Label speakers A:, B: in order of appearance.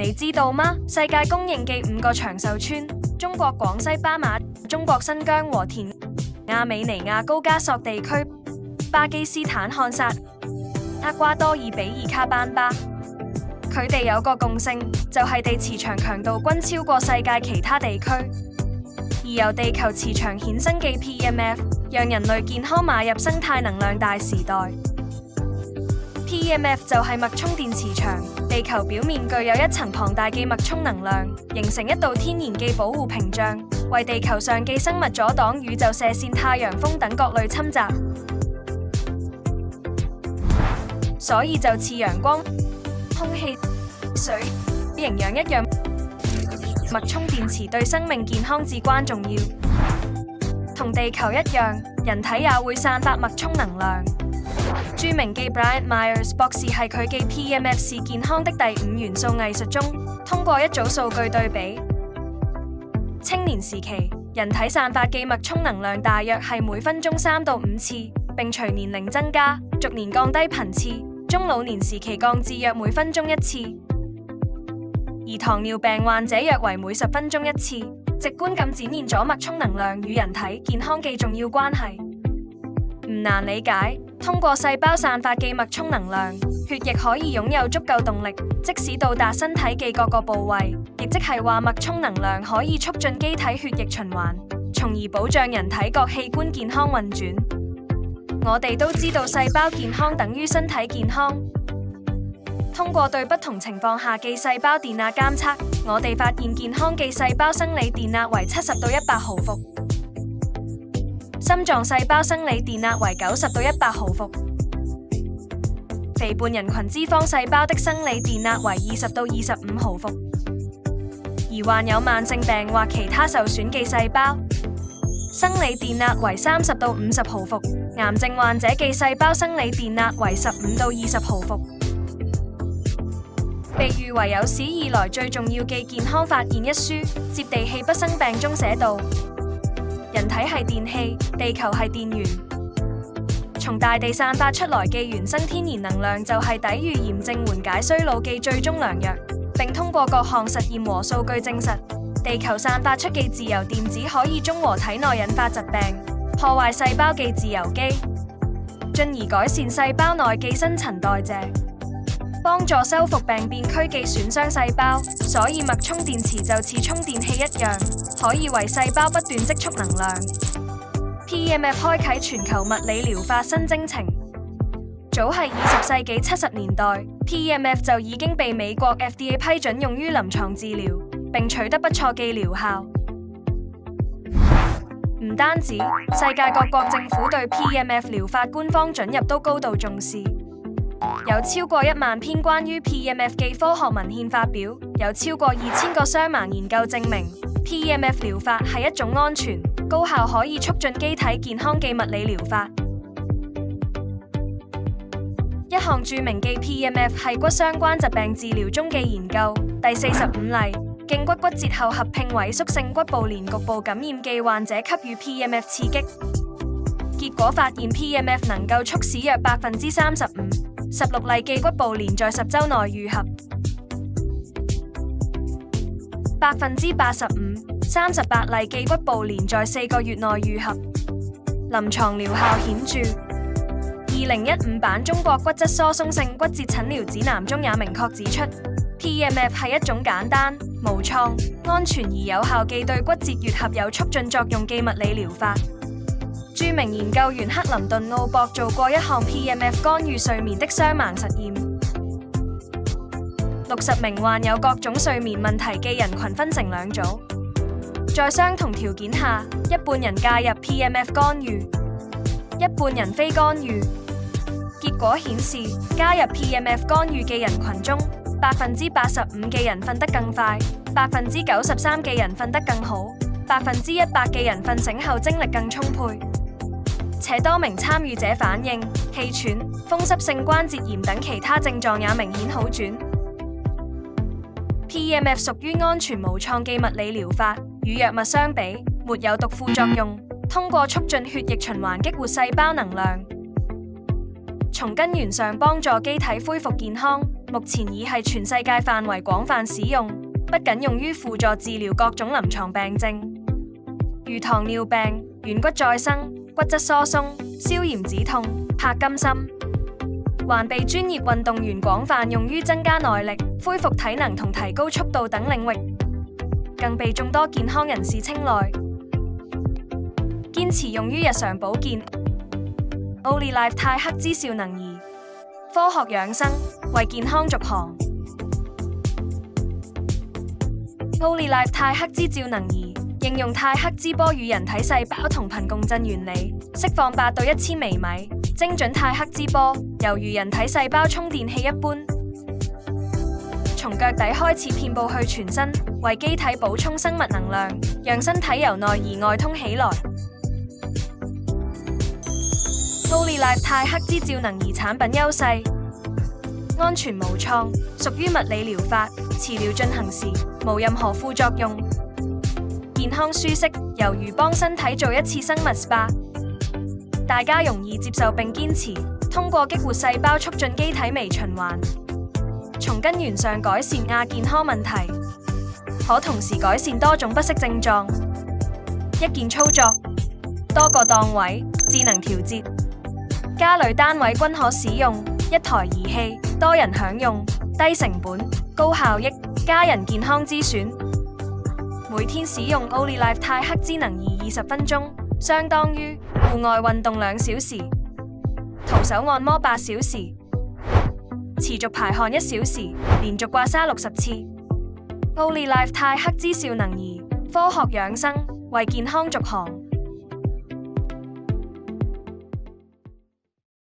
A: 你知道嗎？世界公認嘅5個長壽村：中國廣西巴馬、中國新疆和田亞美尼亞高加索地區、巴基斯坦漢薩、厄瓜多爾比爾卡班巴。佢哋有個共性，就係地磁場強度均超過世界其他地區。而由地球磁場衍生嘅 PMF， 讓人類健康邁入生態能量大時代。PMF 就係脈衝電磁場，地球表面具有一層龐大嘅脈衝能量，形成一道天然嘅保護屏障，為地球上嘅生物阻擋宇宙射線、太陽風等各類侵襲。所以就似陽光、空氣、水、營養一樣，脈衝電磁對生命健康至關重要。同地球一樣，人體也會散發脈衝能量。著名嘅 Brian Myers 博士係佢嘅 PMF 是健康的第5元素藝術中，通過一組數據對比，青年時期人體散發嘅脈衝能量大約係每分鐘3到5次，並隨年齡增加，逐年降低頻次，中老年時期降至約每分鐘1次，而糖尿病患者約為每10分鐘1次。直觀咁展現咗脈衝能量與人體健康嘅重要關係。唔難理解，通過細胞散發嘅脈衝能量，血液可以擁有足夠動力，即使到達身體嘅各個部位，亦即係話脈衝能量可以促進機體血液循環，從而保障人體各器官健康運轉。我哋都知道細胞健康等於身體健康。通過對不同情況下嘅細胞電壓監測，我哋發現健康嘅細胞生理電壓為70到100毫伏，心臟細胞生理電壓為90到100毫伏，肥胖人群脂肪細胞的生理電壓為20到25毫伏，而患有慢性病或其他受損嘅細胞，生理電壓為30到50毫伏，癌症患者嘅細胞生理電壓為15到20毫伏。被譽為有史以來最重要嘅健康發現一書《接地氣不生病》中寫道：人體係電器，地球係電源。從大地散發出來嘅原生天然能量就係抵禦炎症、緩解衰老嘅最終良藥，並通過各項實驗和數據證實，地球散發出嘅自由電子可以中和體內引發疾病、破壞細胞嘅自由基，進而改善細胞內嘅新陳代謝，幫助修復病變區嘅損傷細胞。所以脈衝電磁就似充電器一樣，可以為細胞不斷積蓄能量。PMF 開啟全球物理療法新征程。早喺20世紀70年代 ，PMF 就已經被美國 FDA 批准用於臨床治療，並取得不錯嘅療效。唔單止，世界各國政府對 PMF 療法官方准入都高度重視。有超過1萬篇關於 PMF 嘅科學文獻發表，有超過2000個雙盲研究證明 PMF 療法係一種安全、高效可以促進機體健康嘅物理療法。一項著名嘅 PMF 係骨相關疾病治療中嘅研究，第45例，脛骨骨折後合併萎縮性骨部連局部感染嘅患者給予 PMF 刺激，結果發現 PMF 能夠促使約35%、16例嘅骨部連在10週內愈合，85%、38例嘅骨部連在4個月內愈合，臨床療效顯著。2015版中國骨質疏鬆性骨折診療指南中也明確指出 ，PMF 係一種簡單、無創、安全而有效嘅對骨折愈合有促進作用嘅物理療法。著名研究員克林頓奧博做過一項 PMF 干預睡眠的雙盲實驗，60名患有各種睡眠問題嘅人群分成2組，在相同條件下，一半人介入 PMF 干預，一半人非干預。結果顯示，加入 PMF 干預嘅人群中，85%嘅人瞓得更快，93%嘅人瞓得更好，100%嘅人瞓醒後精力更充沛。且多名參與者反映氣喘、風濕性關節炎等其他症狀也明顯好轉。PMF 屬於安全無創嘅物理療法，與藥物相比，沒有毒副作用，通過促進血液循環激活細胞能量，從根源上幫助機體恢復健康，目前已係全世界範圍廣泛使用，不僅用於輔助治療各種臨床病症，如糖尿病、軟骨再生、骨質疏鬆、消炎止痛、帕金森，還被專業運動員廣泛用於增加耐力、恢復體能同提高速度等領域，更被眾多健康人士青睞。堅持用於日常保健。OliLife 泰克之兆能儀，科學養生，為健康續航。OliLife 泰克之兆能儀應用泰克之波與人體細胞同頻共振原理，釋放8到1000微米精準泰克之波，猶如人體細胞充電器一般，從腳底開始遍佈去全身，為機體補充生物能量，讓身體由內而外通起來。OliLife 泰克之兆能儀產品優勢：安全無創，屬於物理療法，治療進行時無任何副作用，健康舒適，猶如幫身體做一次生物 SPA。大家容易接受並堅持，通過激活細胞促進機體微循環，從根源上改善亞健康問題，可同時改善多種不適症狀。一鍵操作，多個檔位，智能調節。家裏單位均可使用，一台儀器，多人享用，低成本、高效益，家人健康之選。每天使用 OliLife 泰克之能儀20分鐘，相當於戶外運動2小時，徒手按摩8小時，持續排汗1小時，連續刮痧60次。OliLife 泰克之兆能儀，科學養生，為健康續航。